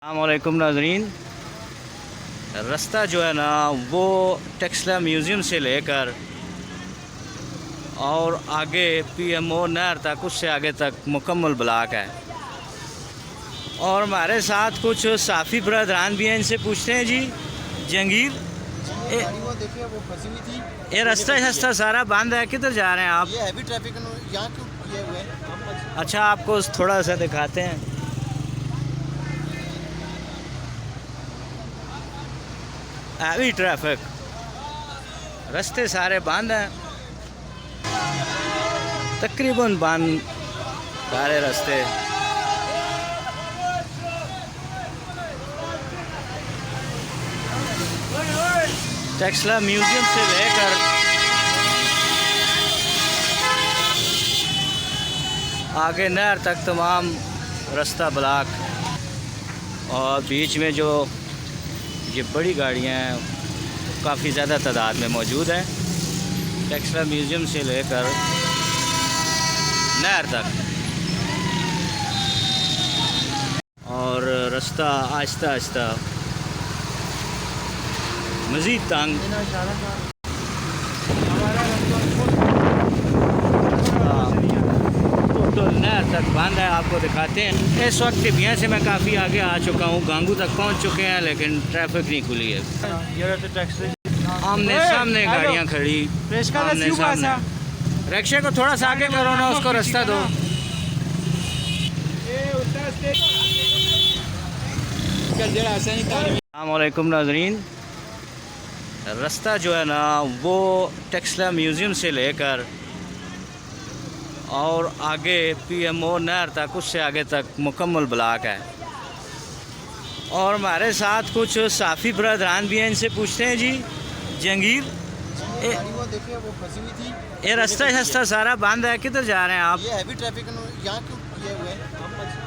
अस्सलामुअलैकुम नाज़रीन। रास्ता जो है ना वो टेक्सला म्यूज़ियम से लेकर और आगे पीएमओ नहर तक, उससे आगे तक मुकम्मल ब्लॉक है। और हमारे साथ कुछ साफ़ी बरदरान भी हैं, इनसे पूछते हैं जी। जंगीर, वो देखिए वो फंसी हुई थी। ये रास्ता सारा बंद है, किधर जा रहे हैं आप? ये हैवी ट्रैफिक यहाँ क्यों किए हुए हैं? अच्छा, आपको थोड़ा सा दिखाते हैं। हैवी ट्रैफिक, रास्ते सारे बंद हैं, तकरीबन बंद सारे रास्ते। टेक्सला म्यूज़ियम से लेकर आगे नहर तक तमाम रास्ता ब्लॉक, और बीच में जो ये बड़ी गाड़ियाँ हैं काफ़ी ज़्यादा तादाद में मौजूद हैं। टेक्सला म्यूज़ियम से लेकर नहर तक, और रास्ता आहिस्ता आहिस्ता मज़ीद तंग। तो नहर तक बंद है, आपको दिखाते हैं। इस वक्त टिबिया से मैं काफ़ी आगे आ चुका हूँ, गांगू तक पहुँच चुके हैं, लेकिन ट्रैफिक नहीं खुली है। आमने सामने गाड़ियाँ खड़ी, आमने सामने। रिक्शे को थोड़ा सा आगे करो ना, उसको रास्ता दो। अस्सलामुअलैकुम नाज़रीन। रास्ता जो है ना वो टेक्सला म्यूज़ियम से लेकर और आगे पीएमओ नहर तक, उससे आगे तक मुकम्मल ब्लॉक है। और हमारे साथ कुछ साफ़ी बरदरान भी हैं, इनसे पूछते हैं जी। जंगीर, वो देखिए वो फंसी हुई थी। ये रास्ता सारा बंद है, किधर जा रहे हैं आप? ये हैवी ट्रैफिक यहाँ क्यों किए हुए हैं?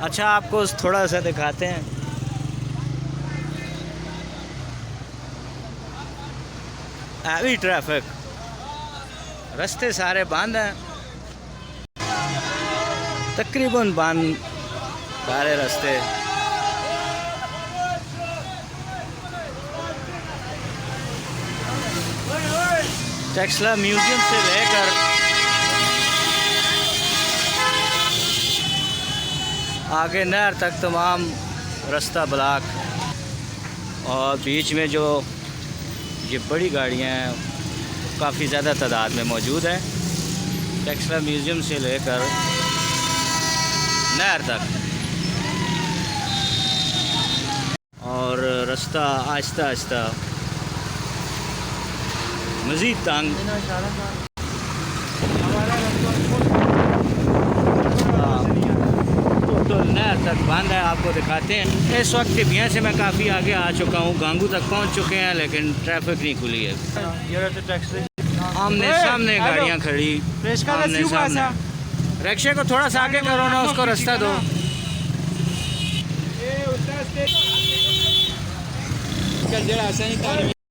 अच्छा, आपको थोड़ा सा दिखाते हैं। हैवी ट्रैफिक, रास्ते सारे बंद हैं, तकरीबन बंद सारे रास्ते। टेक्सला म्यूज़ियम से लेकर आगे नहर तक तमाम रास्ता ब्लॉक, और बीच में जो ये बड़ी गाड़ियाँ हैं काफ़ी ज़्यादा तादाद में मौजूद हैं। टेक्सला म्यूज़ियम से लेकर नहर तक, और रास्ता आहिस्ता आहिस्ता मज़ीद तंग। तो नहर तक बंद है, आपको दिखाते हैं। इस वक्त टिबिया से मैं काफ़ी आगे आ चुका हूँ, गांगू तक पहुँच चुके हैं, लेकिन ट्रैफिक नहीं खुली है। आमने सामने गाड़ियाँ खड़ी, आमने सामने। रिक्शे को थोड़ा सा आगे करो ना, उसको रास्ता दो।